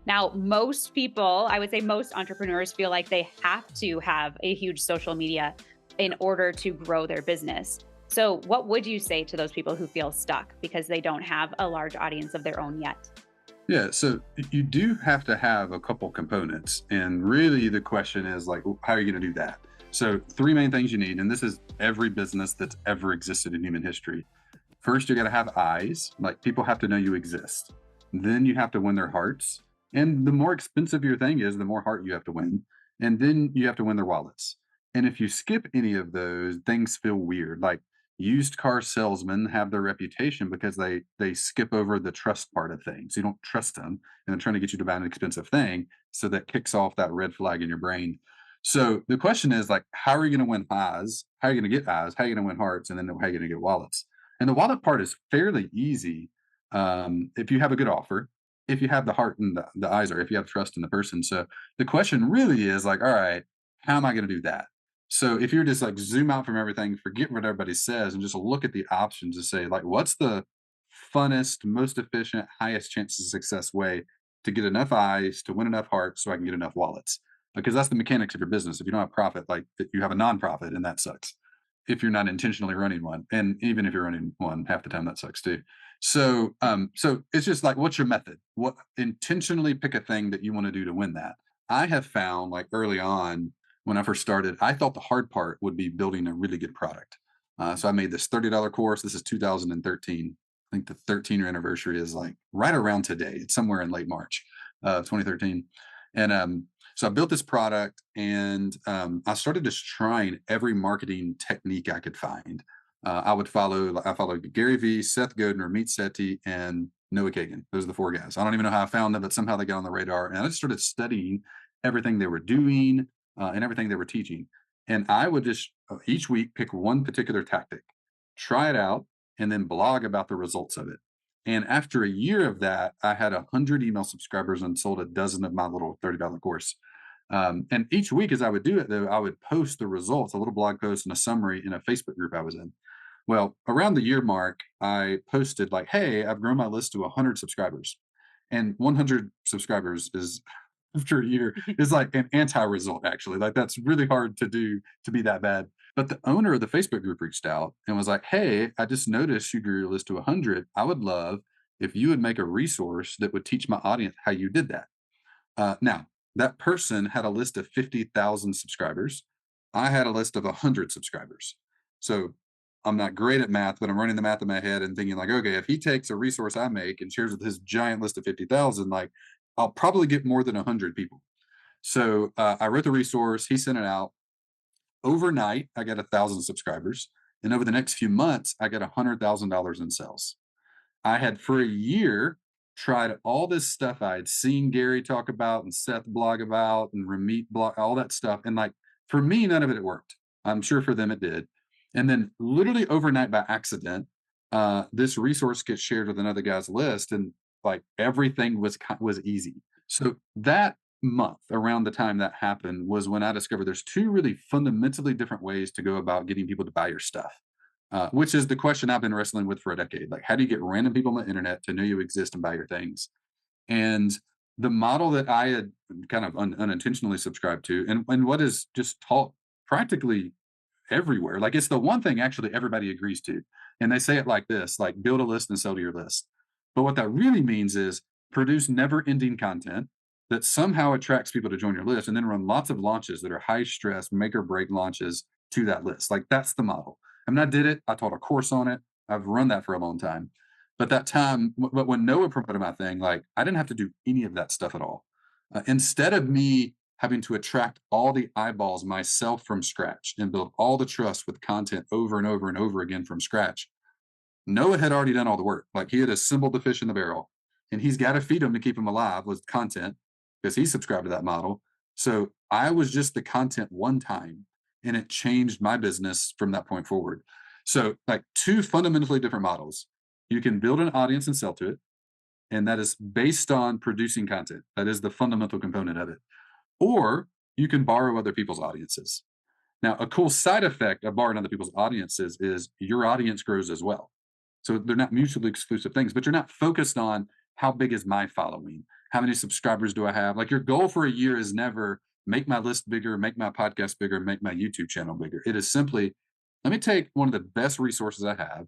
Now, most people, I would say most entrepreneurs feel like they have to have a huge social media in order to grow their business. So, what would you say to those people who feel stuck because they don't have a large audience of their own yet? Yeah, so you do have to have a couple components. And really the question is like, how are you going to do that? So, three main things you need, and this is every business that's ever existed in human history. First, you got to have eyes, like people have to know you exist. Then you have to win their hearts. And the more expensive your thing is, the more heart you have to win. And then you have to win their wallets. And if you skip any of those, things feel weird. Like used car salesmen have their reputation because they skip over the trust part of things. You don't trust them, and they're trying to get you to buy an expensive thing. So that kicks off that red flag in your brain. So the question is like, how are you going to win eyes? How are you going to get eyes? How are you going to win hearts? And then how are you going to get wallets? And the wallet part is fairly easy if you have a good offer, if you have the heart and the eyes, or if you have trust in the person. So the question really is like, all right, how am I going to do that? So if you're just like zoom out from everything, forget what everybody says, and just look at the options to say like, what's the funnest, most efficient, highest chances of success way to get enough eyes to win enough hearts so I can get enough wallets? Because that's the mechanics of your business. If you don't have profit, like you have a nonprofit, and that sucks if you're not intentionally running one. And even if you're running one, half the time that sucks too. So it's just like, what's your method? What intentionally pick a thing that you want to do to win that. I have found like early on when I first started, I thought the hard part would be building a really good product. So I made this $30 course. This is 2013. I think the 13-year anniversary is like right around today. It's somewhere in late March of 2013. And so I built this product, and I started just trying every marketing technique I could find. I followed Gary Vee, Seth Godin, Ramit Sethi, and Noah Kagan. Those are the four guys. I don't even know how I found them, but somehow they got on the radar. And I just started studying everything they were doing and everything they were teaching. And I would just each week pick one particular tactic, try it out, and then blog about the results of it. And after a year of that, I had 100 email subscribers and sold a dozen of my little $30 course. And each week, as I would do it, though, I would post the results, a little blog post and a summary in a Facebook group I was in. Well, around the year mark, I posted like, "Hey, I've grown my list to 100 subscribers," and 100 subscribers is after a year is like an anti-result. Actually, like that's really hard to do to be that bad. But the owner of the Facebook group reached out and was like, "Hey, I just noticed you grew your list to 100. I would love if you would make a resource that would teach my audience how you did that." Now, that person had a list of 50,000 subscribers. I had a list of 100 subscribers. So I'm not great at math, but I'm running the math in my head and thinking, like, okay, if he takes a resource I make and shares with his giant list of 50,000, like, I'll probably get more than 100 people. So I wrote the resource, he sent it out. Overnight, I got 1,000 subscribers. And over the next few months, I got $100,000 in sales. I had for a year tried all this stuff I had seen Gary talk about and Seth blog about and Ramit blog, all that stuff. And like for me, none of it worked. I'm sure for them it did. And then literally overnight by accident, this resource gets shared with another guy's list, and like everything was easy. So that month, around the time that happened, was when I discovered there's two really fundamentally different ways to go about getting people to buy your stuff, which is the question I've been wrestling with for a decade. Like, how do you get random people on the internet to know you exist and buy your things? And the model that I had kind of unintentionally subscribed to, and what is just taught practically everywhere, like it's the one thing actually everybody agrees to. And they say it like this, like build a list and sell to your list. But what that really means is produce never ending content that somehow attracts people to join your list, and then run lots of launches that are high stress, make or break launches to that list. Like that's the model. I mean, I did it. I taught a course on it. I've run that for a long time. But that time, but when Noah promoted my thing, like I didn't have to do any of that stuff at all. Instead of me having to attract all the eyeballs myself from scratch and build all the trust with content over and over and over again from scratch, Noah had already done all the work. Like he had assembled the fish in the barrel, and he's got to feed them to keep them alive with content because he subscribed to that model. So I was just the content one time, and it changed my business from that point forward. So, like two fundamentally different models. You can build an audience and sell to it, and that is based on producing content. That is the fundamental component of it. Or you can borrow other people's audiences. Now, a cool side effect of borrowing other people's audiences is your audience grows as well. So they're not mutually exclusive things, but you're not focused on how big is my following. How many subscribers do I have? Like your goal for a year is never make my list bigger, make my podcast bigger, make my YouTube channel bigger. It is simply, let me take one of the best resources I have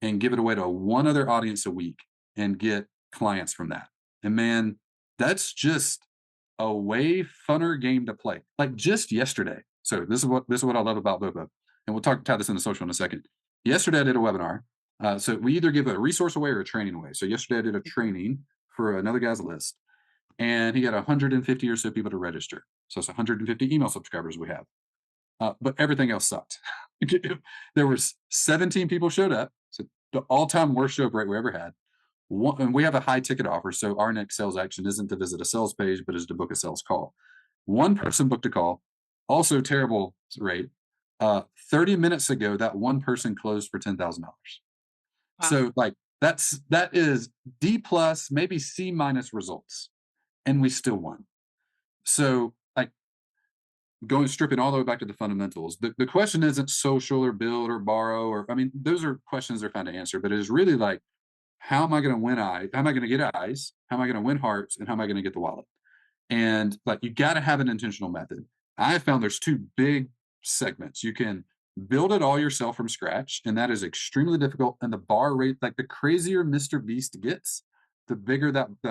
and give it away to one other audience a week and get clients from that. And man, that's just a way funner game to play. Like just yesterday. So this is what I love about Bobo. And we'll tie this into social in a second. Yesterday I did a webinar. So we either give a resource away or a training away. So yesterday I did a Mhm. training for another guy's list, and he got 150 or so people to register. So it's 150 email subscribers we have. But everything else sucked. There was 17 people showed up. So the all-time worst show rate we ever had. And we have a high ticket offer. So our next sales action isn't to visit a sales page, but is to book a sales call. One person booked a call. Also terrible rate. 30 minutes ago, that one person closed for $10,000. Wow. So like that is D plus, maybe C minus results, and we still won. So like going stripping all the way back to the fundamentals. The question isn't social or build or borrow or I mean, those are questions they're fine to answer, but it is really like, how am I going to win eyes? How am I going to get eyes? How am I going to win hearts? And how am I going to get the wallet? And like you got to have an intentional method. I have found there's two big segments. You can build it all yourself from scratch, and that is extremely difficult. And the bar rate, like the crazier Mr. Beast gets, the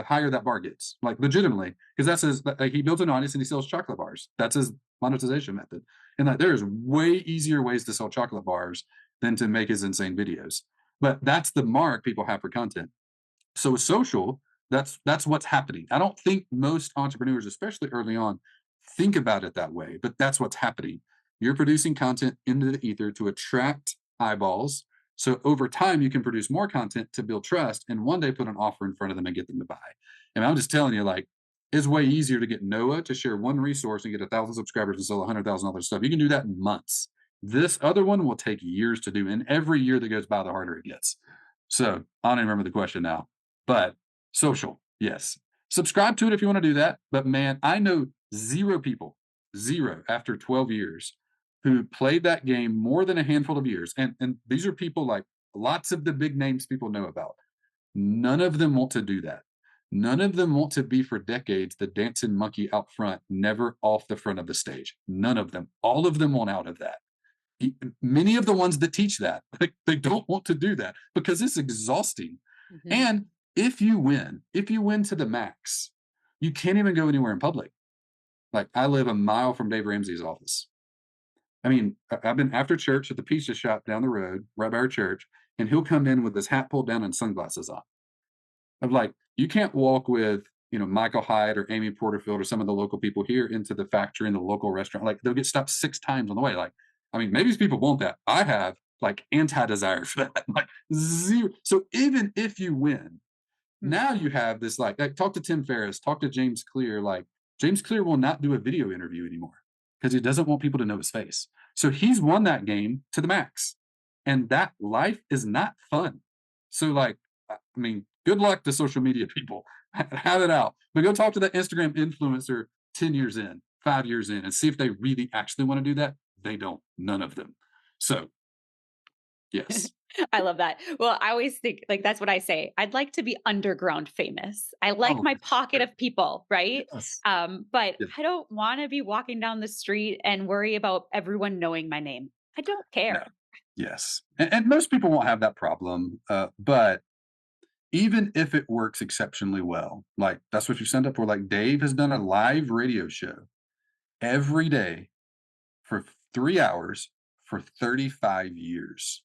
higher that bar gets. Like legitimately, because that's his. Like he built an audience and he sells chocolate bars. That's his monetization method. And like there's way easier ways to sell chocolate bars than to make his insane videos. But that's the mark people have for content. So with social, that's what's happening. I don't think most entrepreneurs, especially early on, think about it that way, but that's what's happening. You're producing content into the ether to attract eyeballs. So over time, you can produce more content to build trust and one day put an offer in front of them and get them to buy. And I'm just telling you, like, it's way easier to get Noah to share one resource and get 1,000 subscribers and sell 100,000 other stuff. You can do that in months. This other one will take years to do. And every year that goes by, the harder it gets. So I don't even remember the question now. But social, yes. Subscribe to it if you want to do that. But man, I know zero people, zero after 12 years who played that game more than a handful of years. And these are people like lots of the big names people know about. None of them want to do that. None of them want to be for decades the dancing monkey out front, never off the front of the stage. None of them. All of them want out of that. Many of the ones that teach that, like, they don't want to do that because it's exhausting. Mhm. And if you win to the max, you can't even go anywhere in public. Like I live a mile from Dave Ramsey's office. I mean, I've been after church at the pizza shop down the road, right by our church, and he'll come in with his hat pulled down and sunglasses on. I'm like, you can't walk with, Michael Hyde or Amy Porterfield or some of the local people here into the factory and the local restaurant. Like they'll get stopped 6 times on the way. Like, I mean, maybe these people want that. I have like anti-desire for that. Like zero. So even if you win, now Mhm. you have this like talk to Tim Ferriss, talk to James Clear. Like James Clear will not do a video interview anymore because he doesn't want people to know his face. So he's won that game to the max. And that life is not fun. So like, I mean, good luck to social media people. Have it out. But go talk to that Instagram influencer 10 years in, 5 years in, and see if they really actually want to do that. They don't. None of them. So yes. I love that. Well, I always think like that's what I say. I'd like to be underground famous. I like Oh, my pocket of people, right? yes. But Yeah. I don't want to be walking down the street and worry about everyone knowing my name. I don't No. care. Yes. And most people won't have that problem. But even if it works exceptionally well, like that's what you signed up for. Like Dave has done a live radio show every day for 3 hours for 35 years.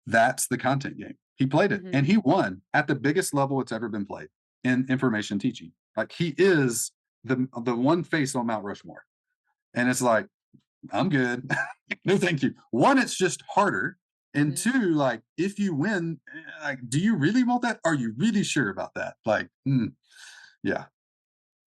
That's the content game. He played it Mhm. and he won at the biggest level it's ever been played in information teaching. Like he is the one face on Mount Rushmore. And it's like, I'm good. No, thank you. One, it's just harder. And Mhm. two, like if you win, like, do you really want that? Are you really sure about that? Like, yeah,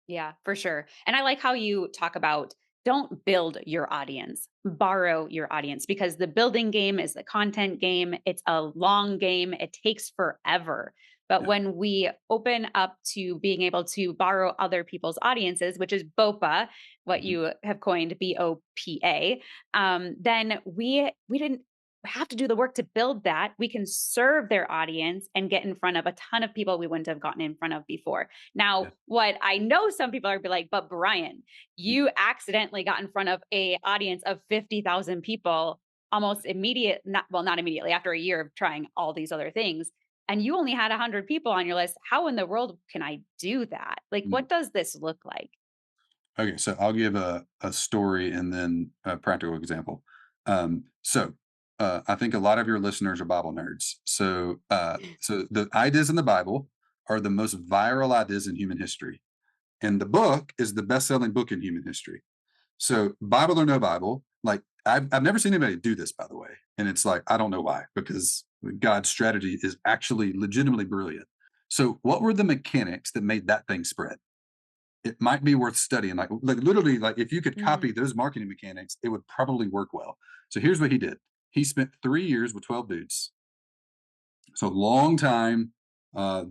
Yeah, for sure. And I like how you talk about don't build your audience, borrow your audience because the building game is the content game. It's a long game, it takes forever. But yeah. when we open up to being able to borrow other people's audiences, which is BOPA, what Mhm. you have coined BOPA, then we didn't. have to do the work to build that, we can serve their audience and get in front of a ton of people we wouldn't have gotten in front of before. Now, Yeah. what I know some people are be like, but Bryan, you accidentally got in front of a audience of 50,000 people almost immediate, not well, not immediately after a year of trying all these other things. And you only had 100 people on your list. How in the world can I do that? Like, Mm. what does this look like? Okay, so I'll give a story and then a practical example. I think a lot of your listeners are Bible nerds. So the ideas in the Bible are the most viral ideas in human history, and the book is the best-selling book in human history. So Bible or no Bible, like I've never seen anybody do this, by the way, and it's like I don't know why, because God's strategy is actually legitimately brilliant. So what were the mechanics that made that thing spread? It might be worth studying. Like literally, like if you could copy Mhm. those marketing mechanics, it would probably work well. So here's what he did. He spent 3 years with 12 dudes. So long time,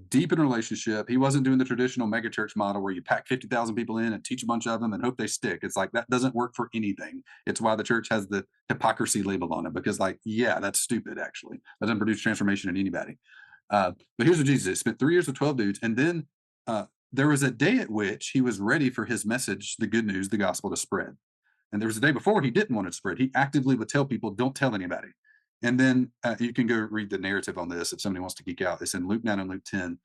deep in a relationship. He wasn't doing the traditional mega church model where you pack 50,000 people in and teach a bunch of them and hope they stick. It's like that doesn't work for anything. It's why the church has the hypocrisy label on it, because like, yeah, that's stupid actually. That doesn't produce transformation in anybody. But here's what Jesus did. He spent 3 years with 12 dudes. And then there was a day at which he was ready for his message, the good news, the gospel to spread. And there was a day before he didn't want it to spread. He actively would tell people, don't tell anybody. And then you can go read the narrative on this if somebody wants to geek out. It's in Luke 9 and Luke 10.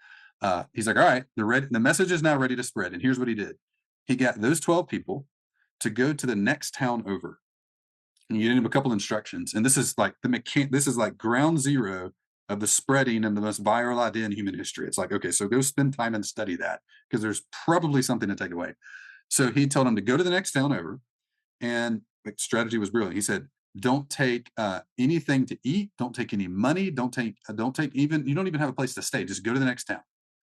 He's like, all right, the message is now ready to spread. And here's what he did. He got those 12 people to go to the next town over. And you gave him a couple instructions. And this is like this is like ground zero of the spreading and the most viral idea in human history. It's like, okay, so go spend time and study that because there's probably something to take away. So he told him to go to the next town over, and the strategy was brilliant. He said, "Don't take anything to eat. Don't take any money. Don't take even. You don't even have a place to stay. Just go to the next town.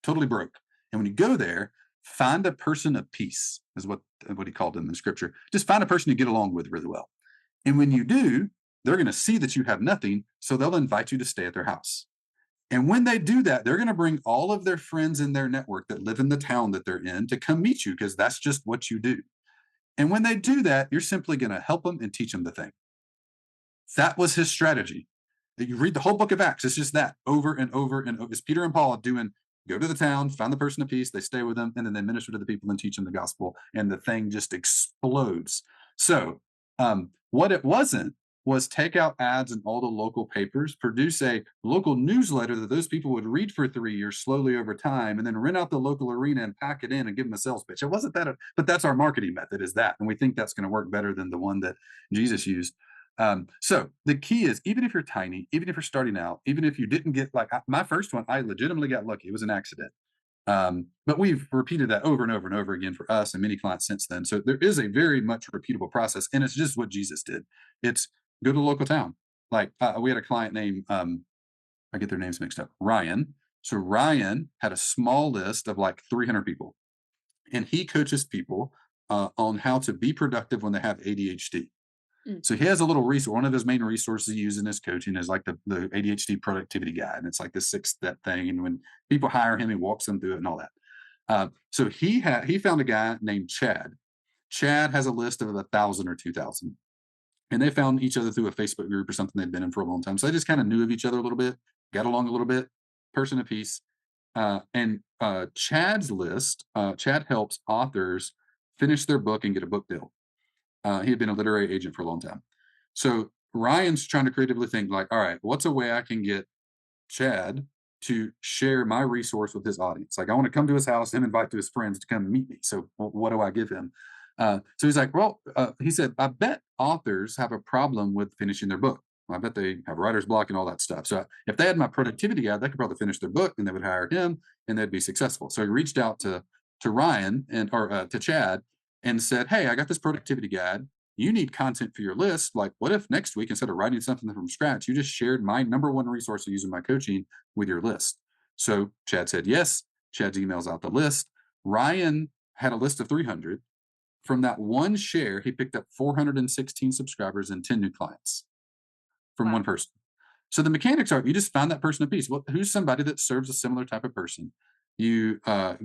Totally broke. And when you go there, find a person of peace. Is what he called them in Scripture. Just find a person you get along with really well. And when you do, they're going to see that you have nothing, so they'll invite you to stay at their house. And when they do that, they're going to bring all of their friends in their network that live in the town that they're in to come meet you because that's just what you do. And when they do that, you're simply going to help them and teach them the thing. That was his strategy. You read the whole book of Acts, it's just that over and over and over. It's Peter and Paul doing go to the town, find the person of peace, they stay with them, and then they minister to the people and teach them the gospel. And the thing just explodes. So, what it wasn't was take out ads in all the local papers, produce a local newsletter that those people would read for 3 years slowly over time, and then rent out the local arena and pack it in and give them a sales pitch. It wasn't that, but that's our marketing method is that. And we think that's going to work better than the one that Jesus used. So the key is, even if you're tiny, even if you're starting out, even if you didn't get my first one, I legitimately got lucky. It was an accident. But we've repeated that over and over and over again for us and many clients since then. So there is a very much repeatable process, and it's just what Jesus did. It's go to the local town. Like we had a client named I get their names mixed up, Ryan. So Ryan had a small list of like 300 people, and he coaches people on how to be productive when they have ADHD. Mm. So he has a little resource. One of his main resources he uses in his coaching is like the ADHD productivity guide. And it's like the 6-step thing. And when people hire him, he walks them through it and all that. So he found a guy named Chad. Chad has a list of 1,000 or 2,000. And they found each other through a Facebook group or something they'd been in for a long time. So they just kind of knew of each other a little bit, got along a little bit, person of peace. And Chad's list, Chad helps authors finish their book and get a book deal. He had been a literary agent for a long time. So Ryan's trying to creatively think like, all right, what's a way I can get Chad to share my resource with his audience? Like I want to come to his house and invite to his friends to come meet me. So what do I give him? So he's like, well, he said, I bet authors have a problem with finishing their book. I bet they have writer's block and all that stuff. So if they had my productivity guide, they could probably finish their book and they would hire him and they'd be successful. So he reached out to Ryan or to Chad and said, hey, I got this productivity guide. You need content for your list. Like, what if next week, instead of writing something from scratch, you just shared my number one resource to use in my coaching with your list? So Chad said yes. Chad's emails out the list. Ryan had a list of 300. From that one share, he picked up 416 subscribers and 10 new clients from one Wow. person. So the mechanics are you just find that person of peace. Well, who's somebody that serves a similar type of person? You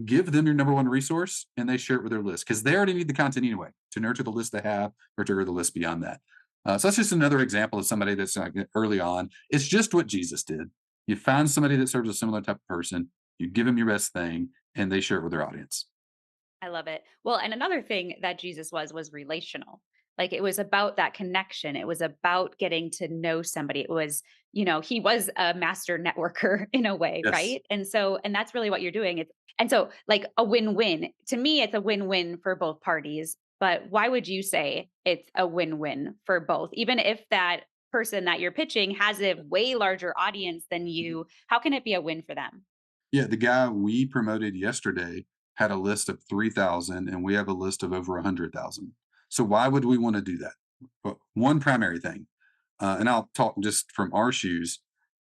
give them your number one resource and they share it with their list because they already need the content anyway to nurture the list they have or to grow the list beyond that. So that's just another example of somebody that's like early on. It's just what Jesus did. You find somebody that serves a similar type of person, you give them your best thing, and they share it with their audience. I love it. Well, and another thing that Jesus was relational. Like it was about that connection. It was about getting to know somebody. It was, he was a master networker in a way, Yes. right? And that's really what you're doing. And so like a win-win. To me, it's a win-win for both parties. But why would you say it's a win-win for both? Even if that person that you're pitching has a way larger audience than you, how can it be a win for them? Yeah, the guy we promoted yesterday had a list of 3,000 and we have a list of over 100,000. So why would we want to do that? Well, one primary thing, and I'll talk just from our shoes.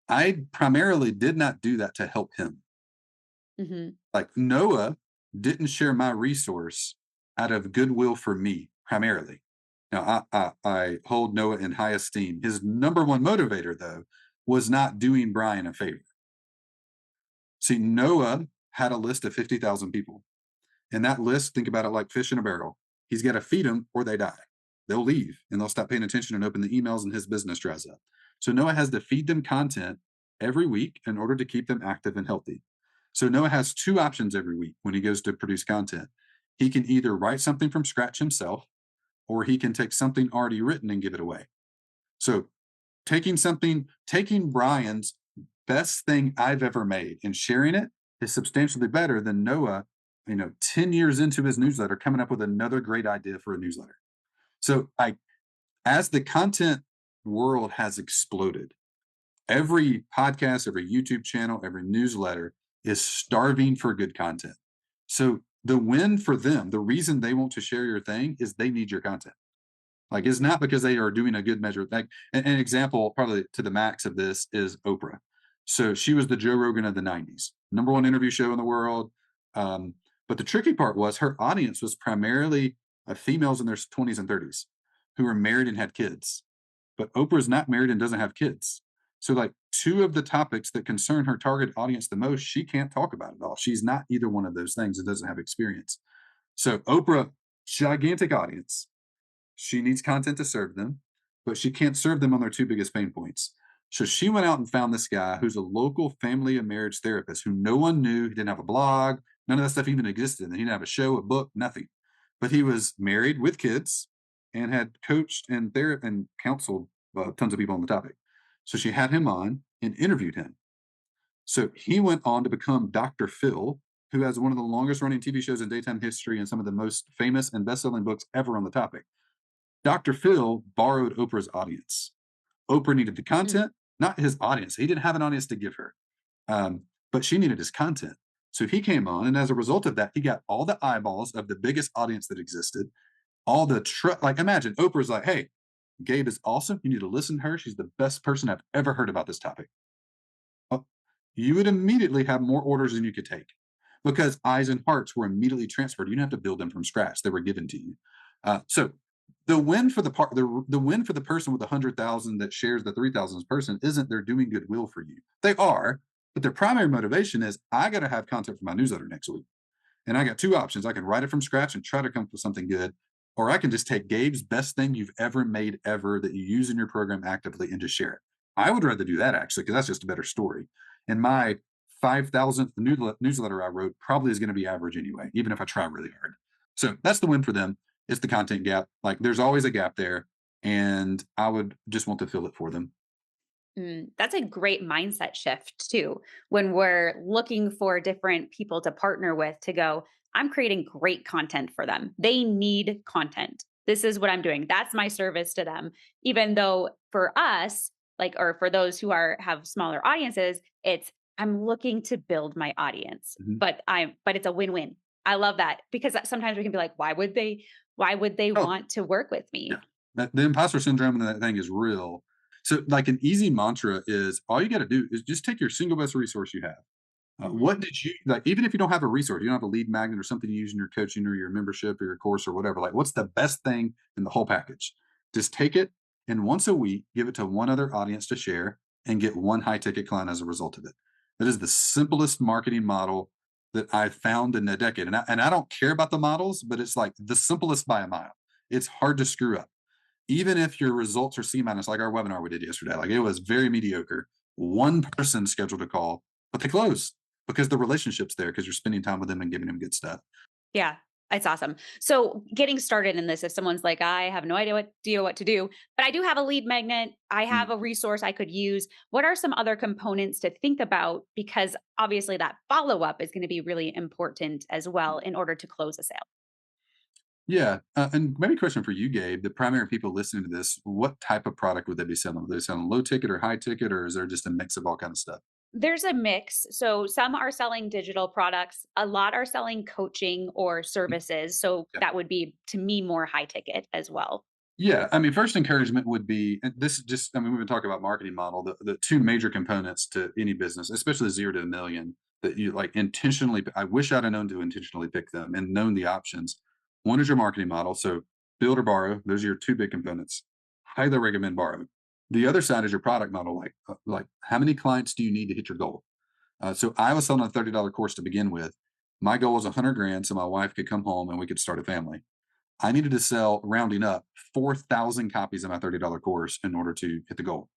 I primarily did not do that to help him. Hmm. Like Noah didn't share my resource out of goodwill for me primarily. Now I hold Noah in high esteem. His number one motivator though was not doing Bryan a favor. See, Noah had a list of 50,000 people. And that list, think about it like fish in a barrel. He's got to feed them or they die. They'll leave and they'll stop paying attention and open the emails and his business dries up. So Noah has to feed them content every week in order to keep them active and healthy. So Noah has two options every week when he goes to produce content. He can either write something from scratch himself or he can take something already written and give it away. So taking Bryan's best thing I've ever made and sharing it is substantially better than Noah, 10 years into his newsletter, coming up with another great idea for a newsletter. So as the content world has exploded, every podcast, every YouTube channel, every newsletter is starving for good content. So the win for them, the reason they want to share your thing is they need your content. Like it's not because they are doing a good measure. Like an example, probably to the max of this is Oprah. So she was the Joe Rogan of the '90s, number one interview show in the world. But the tricky part was her audience was primarily females in their 20s and 30s who were married and had kids. But Oprah's not married and doesn't have kids. So like two of the topics that concern her target audience the most, she can't talk about at all. She's not either one of those things and doesn't have experience. So Oprah, gigantic audience, she needs content to serve them, but she can't serve them on their two biggest pain points. So she went out and found this guy who's a local family and marriage therapist who no one knew. He didn't have a blog. None of that stuff even existed. And he didn't have a show, a book, nothing. But he was married with kids and had coached and and counseled tons of people on the topic. So she had him on and interviewed him. So he went on to become Dr. Phil, who has one of the longest running TV shows in daytime history and some of the most famous and best selling books ever on the topic. Dr. Phil borrowed Oprah's audience. Oprah needed the Mm. content, not his audience. He didn't have an audience to give her, but she needed his content. So he came on, and as a result of that, he got all the eyeballs of the biggest audience that existed. All the like, imagine Oprah's like, "Hey, Gabe is awesome. You need to listen to her. She's the best person I've ever heard about this topic." Oh, you would immediately have more orders than you could take because eyes and hearts were immediately transferred. You didn't have to build them from scratch; they were given to you. So the win for the win for the person with 100,000 that shares the 3,000 person isn't they're doing goodwill for you. They are, but their primary motivation is I got to have content for my newsletter next week. And I got two options. I can write it from scratch and try to come up with something good, or I can just take Gabe's best thing you've ever made ever that you use in your program actively and just share it. I would rather do that actually, because that's just a better story. And my 5,000th newsletter I wrote probably is going to be average anyway, even if I try really hard. So that's the win for them. It's the content gap. Like there's always a gap there. And I would just want to fill it for them. That's a great mindset shift too. When we're looking for different people to partner with to go, I'm creating great content for them. They need content. This is what I'm doing. That's my service to them. Even though for us, like, or for those who have smaller audiences, it's I'm looking to build my audience, Mhm. but it's a win-win. I love that because sometimes we can be like, why would they Oh, want to work with me? yeah. The imposter syndrome and that thing is real. So, like an easy mantra is all you got to do is just take your single best resource you have. Mhm. What did you like? Even if you don't have a resource, you don't have a lead magnet or something you use in your coaching or your membership or your course or whatever. Like, what's the best thing in the whole package? Just take it and once a week, give it to one other audience to share and get one high ticket client as a result of it. That is the simplest marketing model that I've found in a decade. And I don't care about the models, but it's like the simplest by a mile. It's hard to screw up. even if your results are C minus, like our webinar we did yesterday, like it was very mediocre. One person scheduled a call, but they closed because the relationship's there because you're spending time with them and giving them good stuff. Yeah, it's awesome. So getting started in this, if someone's like, I have no idea what to do, but I do have a lead magnet, I have Mm. a resource I could use. What are some other components to think about? Because obviously that follow up is going to be really important as well in order to close a sale. Yeah. And maybe a question for you, Gabe. The primary people listening to this, what type of product would they be selling? Are they selling low ticket or high ticket, or is there just a mix of all kind of stuff? There's a mix. So some are selling digital products, a lot are selling coaching or services. So Yeah. that would be to me more high ticket as well. Yeah, I mean, first encouragement would be, and this is just, I mean, we've been talking about marketing model, the two major components to any business, especially 0 to 1 million, that you like intentionally, I wish I'd have known to intentionally pick them and known the options. One is your marketing model. So build or borrow, those are your two big components. Highly recommend borrow. The other side is your product model, like how many clients do you need to hit your goal? So I was selling a $30 course to begin with. My goal was 100 grand so my wife could come home and we could start a family. I needed to sell, rounding up, 4,000 copies of my $30 course in order to hit the goal.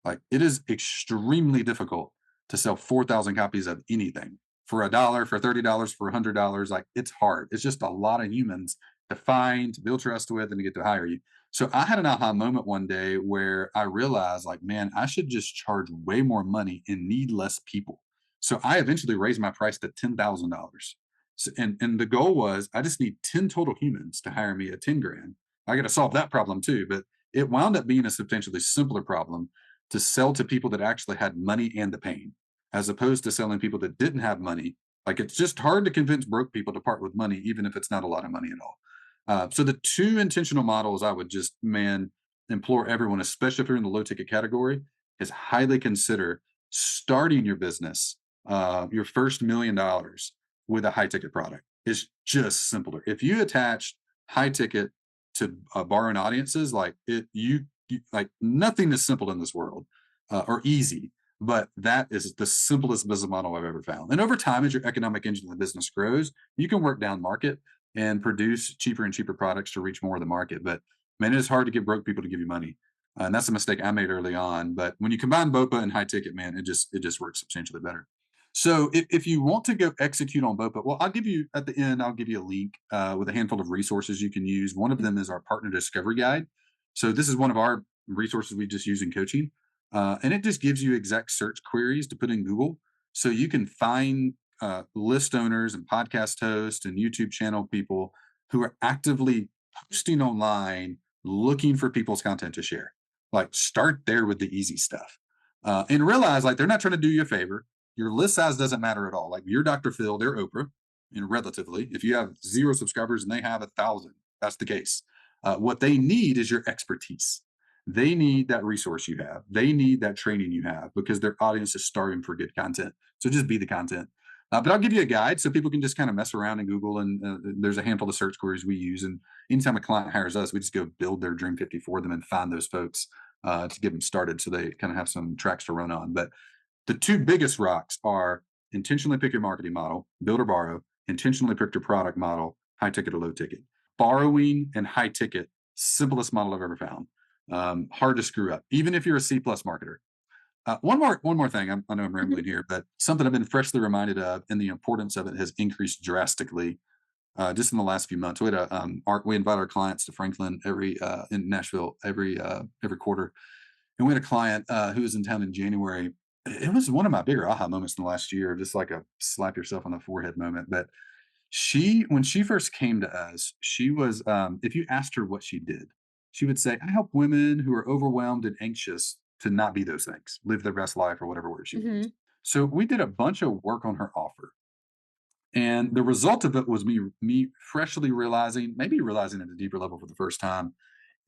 Like, it is extremely difficult to sell 4,000 copies of anything for a dollar, for $30, for $100. Like, it's hard. It's just a lot of humans to find, to build trust with, and to get to hire you. So I had an aha moment one day where I realized, like, man, I should just charge way more money and need less people. So I eventually raised my price to $10,000. So, and the goal was I just need 10 total humans to hire me at 10 grand. I got to solve that problem too, but it wound up being a substantially simpler problem to sell to people that actually had money and the pain, as opposed to selling people that didn't have money. Like, it's just hard to convince broke people to part with money, even if it's not a lot of money at all. So the two intentional models I would just, man, implore everyone, especially if you're in the low ticket category, is highly consider starting your business, your first $1 million with a high ticket product. Is just simpler. If you attach high ticket to borrowing audiences, like like nothing is simple in this world, or easy. But that is the simplest business model I've ever found. And over time, as your economic engine of the business grows, you can work down market and produce cheaper and cheaper products to reach more of the market. But man, it is hard to get broke people to give you money. And that's a mistake I made early on. But when you combine BOPA and high ticket, man, it just works substantially better. So if you want to go execute on BOPA, well, I'll give you at the end, I'll give you a link with a handful of resources you can use. One of them is our partner discovery guide. So this is one of our resources we just use in coaching. And it just gives you exact search queries to put in Google. So you can find list owners and podcast hosts and YouTube channel people who are actively posting online, looking for people's content to share. Like, start there with the easy stuff. And realize, like, they're not trying to do you a favor. Your list size doesn't matter at all. Like, you're Dr. Phil, they're Oprah, relatively. If you have 0 subscribers and they have 1,000, that's the case. What they need is your expertise. They need that resource you have. They need that training you have because their audience is starving for good content. So just be the content. But I'll give you a guide so people can just kind of mess around in Google. And there's a handful of search queries we use. And anytime a client hires us, we just go build their Dream 50 for them and find those folks to get them started so they kind of have some tracks to run on. But the two biggest rocks are intentionally pick your marketing model, build or borrow, intentionally pick your product model, high ticket or low ticket. Borrowing and high ticket, simplest model I've ever found. Hard to screw up, even if you're a C plus marketer. One more thing. I know I'm Mhm. rambling here, but something I've been freshly reminded of, and the importance of it has increased drastically just in the last few months. We invite our clients to Franklin in Nashville every quarter, and we had a client who was in town in January. It was one of my bigger aha moments in the last year, just like a slap yourself on the forehead moment. But when she first came to us, she was, if you asked her what she did, she would say, I help women who are overwhelmed and anxious to not be those things, live their best life, or whatever word she would use. Mhm. So we did a bunch of work on her offer. And the result of it was me freshly realizing, maybe realizing at a deeper level for the first time,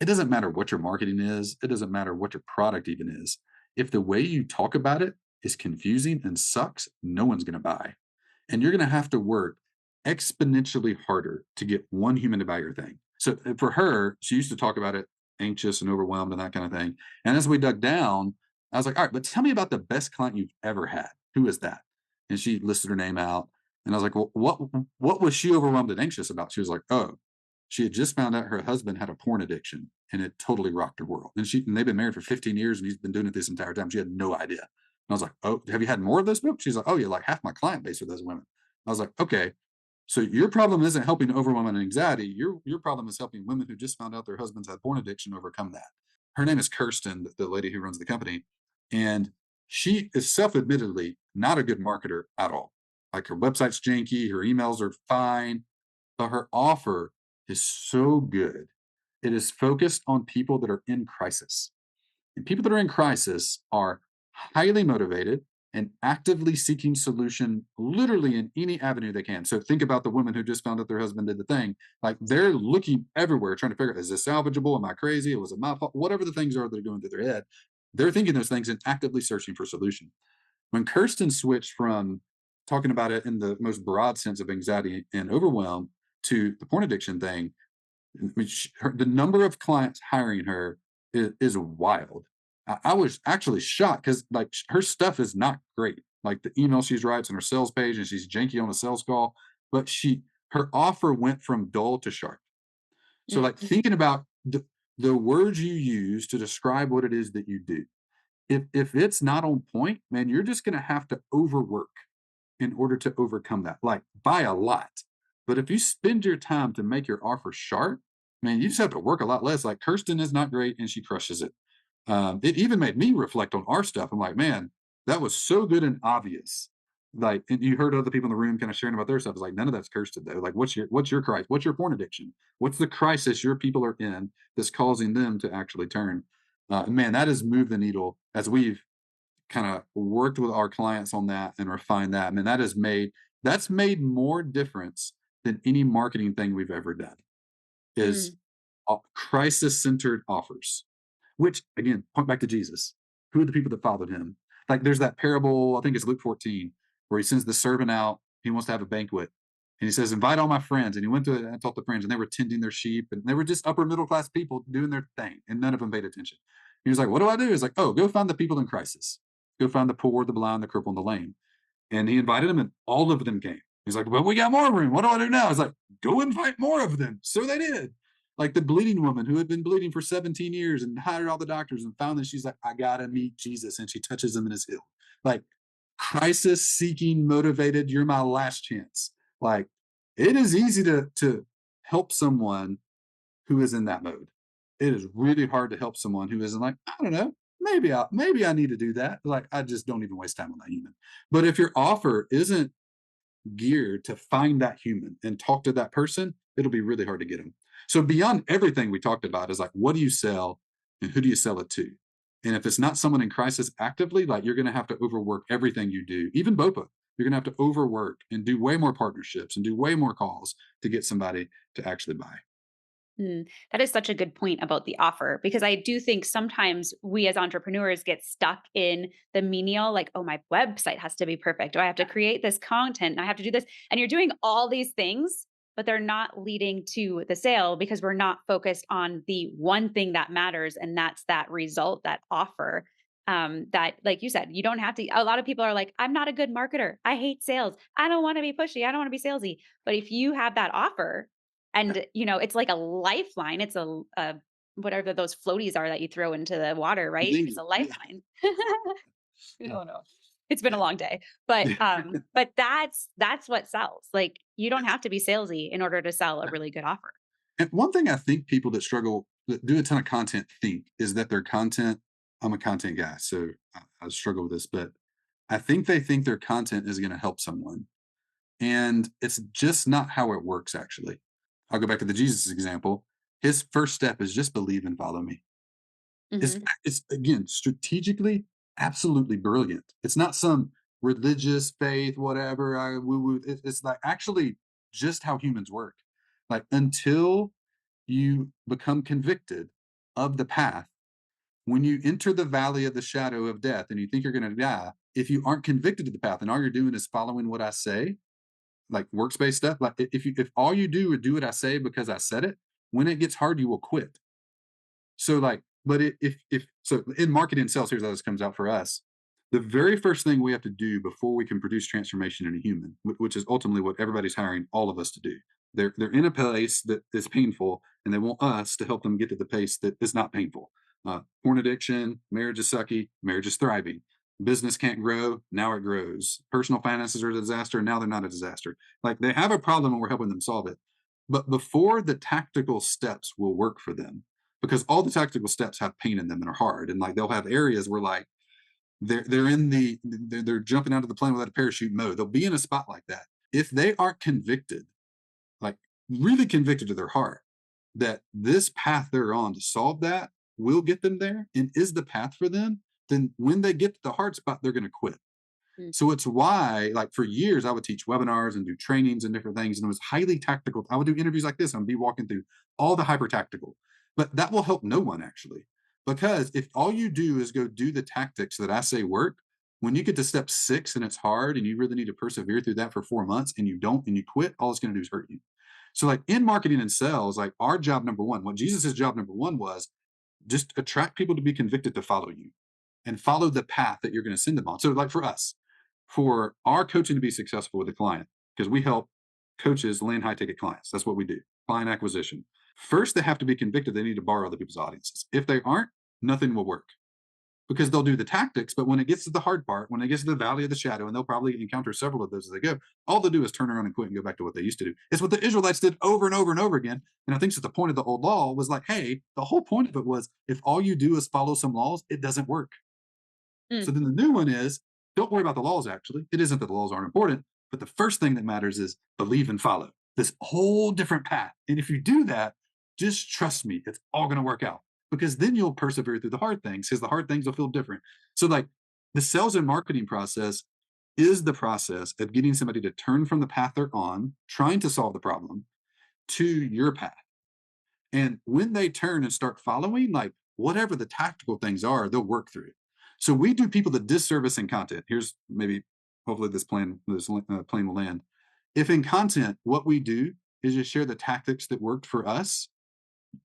it doesn't matter what your marketing is, it doesn't matter what your product even is. If the way you talk about it is confusing and sucks, no one's going to buy. And you're going to have to work exponentially harder to get one human to buy your thing. So for her, she used to talk about it anxious and overwhelmed and that kind of thing. And as we dug down, I was like, all right, but tell me about the best client you've ever had. Who is that? And she listed her name out. And I was like, well, what was she overwhelmed and anxious about? She was like, oh, she had just found out her husband had a porn addiction and it totally rocked her world. And they've been married for 15 years, and he's been doing it this entire time. She had no idea. And I was like, "Oh, have you had more of those books?" She's like, "Oh yeah, like half my client base are those women." I was like, "Okay, so your problem isn't helping overwhelm and anxiety. Your problem is helping women who just found out their husbands had porn addiction overcome that." Her name is Kirsten, the lady who runs the company, and she is self-admittedly not a good marketer at all. Like her website's janky, her emails are fine, but her offer is so good. It is focused on people that are in crisis. And people that are in crisis are highly motivated and actively seeking solution literally in any avenue they can. So think about the women who just found out their husband did the thing. Like they're looking everywhere trying to figure out, is this salvageable? Am I crazy? Was it my fault? Whatever the things are that are going through their head, they're thinking those things and actively searching for solution. When Kirsten switched from talking about it in the most broad sense of anxiety and overwhelm to the porn addiction thing, I mean, the number of clients hiring her is wild. I was actually shocked because like her stuff is not great. Like the email she writes on her sales page, and she's janky on a sales call, but her offer went from dull to sharp. So like Mm. thinking about the words you use to describe what it is that you do. If it's not on point, man, you're just going to have to overwork in order to overcome that, like by a lot. But if you spend your time to make your offer sharp, man, you just have to work a lot less. Like Kirsten is not great and she crushes it. It even made me reflect on our stuff. I'm like, man, that was so good and obvious. Like, and you heard other people in the room kind of sharing about their stuff. It's like none of that's Kirsten though. Like, what's your crisis? What's your porn addiction? What's the crisis your people are in that's causing them to actually turn? And man, that has moved the needle as we've kind of worked with our clients on that and refined that. I mean, that's made more difference than any marketing thing we've ever done. Is Mm. crisis centered offers, which again point back to Jesus. Who are the people that followed him? Like there's that parable, I think it's Luke 14, where he sends the servant out. He wants to have a banquet. And he says, invite all my friends. And he went to it and talked to friends, and they were tending their sheep, and they were just upper middle class people doing their thing, and none of them paid attention. He was like, what do I do? He's like, oh, go find the people in crisis. Go find the poor, the blind, the crippled, and the lame. And he invited them, and all of them came. He's like, well, we got more room. What do I do now? I was like, go invite more of them. So they did. Like the bleeding woman who had been bleeding for 17 years and hired all the doctors and found that she's like, I got to meet Jesus. And she touches him in his heel. Like crisis seeking, motivated, you're my last chance. Like it is easy to help someone who is in that mode. It is really hard to help someone who isn't like, I don't know, maybe I need to do that. Like I just don't even waste time on that human. But if your offer isn't geared to find that human and talk to that person, it'll be really hard to get them. So beyond everything we talked about is like, what do you sell and who do you sell it to? And if it's not someone in crisis actively, like you're going to have to overwork everything you do, even BOPA. You're going to have to overwork and do way more partnerships and do way more calls to get somebody to actually buy. Mm, that is such a good point about the offer because I do think sometimes we as entrepreneurs get stuck in the menial, like, oh, my website has to be perfect. Oh, I have to create this content and I have to do this. And you're doing all these things, but they're not leading to the sale because we're not focused on the one thing that matters. And that's that result, that offer. That, like you said, you don't have to. A lot of people are like, I'm not a good marketer. I hate sales. I don't want to be pushy. I don't want to be salesy. But if you have that offer, and, it's like a lifeline. It's a whatever those floaties are that you throw into the water, right? It's Dingy. a Yeah. lifeline. Yeah. Oh, no. It's been a long day. But that's what sells. Like, you don't Yes. have to be salesy in order to sell a Yeah. really good offer. And one thing I think people that do a ton of content think is that their content, I'm a content guy, so I struggle with this, but I think they think their content is going to help someone. And it's just not how it works, actually. I'll go back to the Jesus example. His first step is just believe and follow me. Mhm. It's again strategically absolutely brilliant. It's not some religious faith, whatever. I woo woo. It's like actually just how humans work. Like until you become convicted of the path, when you enter the valley of the shadow of death and you think you're going to die, if you aren't convicted of the path and all you're doing is following what I say, like workspace stuff, like if all you do is do what I say because I said it, when it gets hard, you will quit. So like, but if so in marketing and sales, here's how this comes out for us. The very first thing we have to do before we can produce transformation in a human, which is ultimately what everybody's hiring all of us to do. They're in a place that is painful and they want us to help them get to the pace that is not painful. Porn addiction, marriage is sucky, marriage is thriving. Business can't grow, now it grows. Personal finances are a disaster, now they're not a disaster. Like they have a problem and we're helping them solve it. But before the tactical steps will work for them, because all the tactical steps have pain in them and are hard. And like they'll have areas where like they're jumping out of the plane without a parachute mode. They'll be in a spot like that. If they aren't convicted, like really convicted to their heart, that this path they're on to solve that will get them there and is the path for them, then when they get to the hard spot, they're going to quit. Mm. So it's why, like for years, I would teach webinars and do trainings and different things, and it was highly tactical. I would do interviews like this and be walking through all the hyper tactical, but that will help no one actually, because if all you do is go do the tactics that I say work, when you get to step 6 and it's hard and you really need to persevere through that for 4 months and you don't and you quit, all it's going to do is hurt you. So like in marketing and sales, like our job number one, what Jesus's job number one was, just attract people to be convicted to follow you and follow the path that you're going to send them on. So like for us, for our coaching to be successful with a client, because we help coaches land high ticket clients. That's what we do, client acquisition. First, they have to be convicted they need to borrow other people's audiences. If they aren't, nothing will work, because they'll do the tactics. But when it gets to the hard part, when it gets to the valley of the shadow, and they'll probably encounter several of those as they go, all they'll do is turn around and quit and go back to what they used to do. It's what the Israelites did over and over and over again. And I think that the point of the old law was like, hey, the whole point of it was if all you do is follow some laws, it doesn't work. So Mm. then the new one is, don't worry about the laws, actually. It isn't that the laws aren't important, but the first thing that matters is believe and follow this whole different path. And if you do that, just trust me, it's all going to work out, because then you'll persevere through the hard things, because the hard things will feel different. So, like, the sales and marketing process is the process of getting somebody to turn from the path they're on, trying to solve the problem, to your path. And when they turn and start following, like whatever the tactical things are, they'll work through it. So we do people the disservice in content. Here's maybe, hopefully this plane will land. If in content, what we do is just share the tactics that worked for us,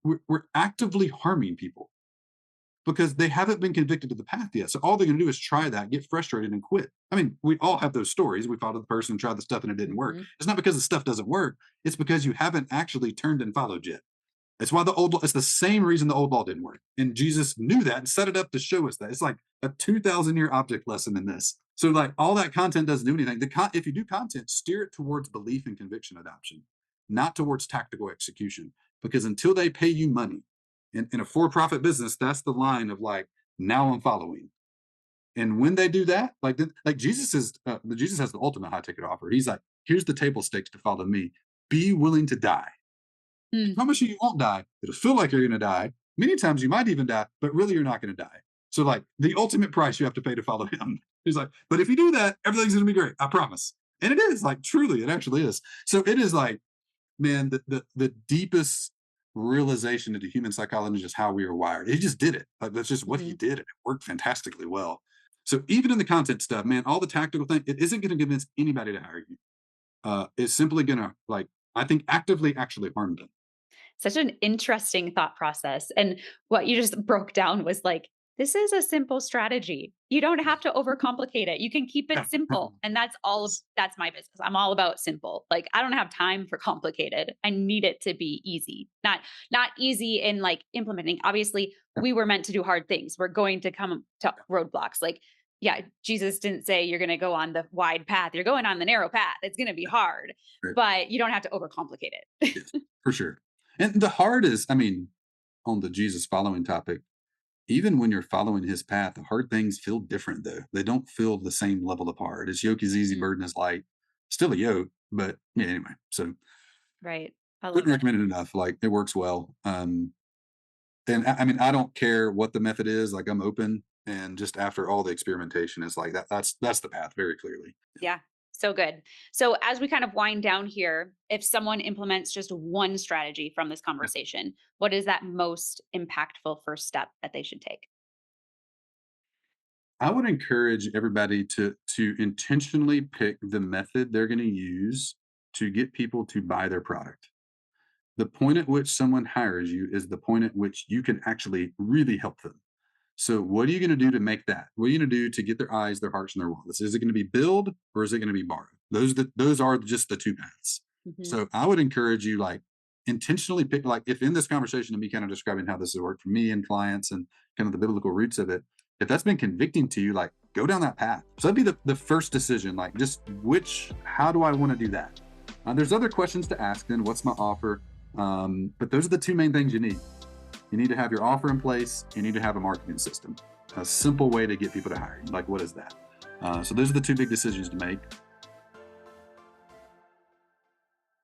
we're actively harming people because they haven't been convicted of the path yet. So all they're going to do is try that, get frustrated, and quit. I mean, we all have those stories. We followed the person, tried the stuff, and it didn't work. Mhm. It's not because the stuff doesn't work. It's because you haven't actually turned and followed yet. It's why it's the same reason the old law didn't work. And Jesus knew that and set it up to show us that. It's like a 2,000-year object lesson in this. So like all that content doesn't do anything. If you do content, steer it towards belief and conviction adoption, not towards tactical execution. Because until they pay you money in a for-profit business, that's the line of like, now I'm following. And when they do that, like Jesus has the ultimate high ticket offer. He's like, here's the table stakes to follow me. Be willing to die. I Mm. promise you won't die. It'll feel like you're going to die. Many times you might even die, but really you're not going to die. So like the ultimate price you have to pay to follow him. He's like, but if you do that, everything's going to be great. I promise. And it is, like, truly, it actually is. So it is like, man, the deepest realization into human psychology is just how we are wired. He just did it. Like, that's just what he Mhm. did. And it worked fantastically well. So even in the content stuff, man, all the tactical thing, it isn't going to convince anybody to hire you. It's simply going to, like, I think, actively actually harm them. Such an interesting thought process. And what you just broke down was like, this is a simple strategy. You don't have to overcomplicate it. You can keep it Yeah. simple. And Yes. that's my business. I'm all about simple. Like I don't have time for complicated. I need it to be easy. Not easy in like implementing. Obviously, Yeah. we were meant to do hard things. We're going to come to roadblocks. Like, yeah, Jesus didn't say you're going to go on the wide path. You're going on the narrow path. It's going to be hard, Right. but you don't have to overcomplicate it. Yes, for sure. And the hard is, I mean, on the Jesus following topic, even when you're following his path, the hard things feel different though. They don't feel the same level of hard. His yoke is easy, Mm, burden is light. Still a yoke, but yeah, anyway. So right. I love couldn't it. recommend it enough. Like it works well. And I mean, I don't care what the method is, like I'm open. And just after all the experimentation, it's like that's the path very clearly. Yeah, so good. So, as we kind of wind down here, if someone implements just one strategy from this Yeah. conversation, what is that most impactful first step that they should take? I would encourage everybody to intentionally pick the method they're going to use to get people to buy their product. The point at which someone hires you is the point at which you can actually really help them. So, what are you going to do to make that? What are you going to do to get their eyes, their hearts, and their wallets? Is it going to be build or is it going to be borrow? Those are just the two paths. Mhm. So, I would encourage you, like, intentionally pick, like if in this conversation of me kind of describing how this has worked for me and clients and kind of the biblical roots of it, if that's been convicting to you, like go down that path. So that'd be the first decision, like just how do I want to do that? There's other questions to ask then. What's my offer? But those are the two main things you need. You need to have your offer in place. You need to have a marketing system, a simple way to get people to hire you. Like, what is that? So those are the two big decisions to make.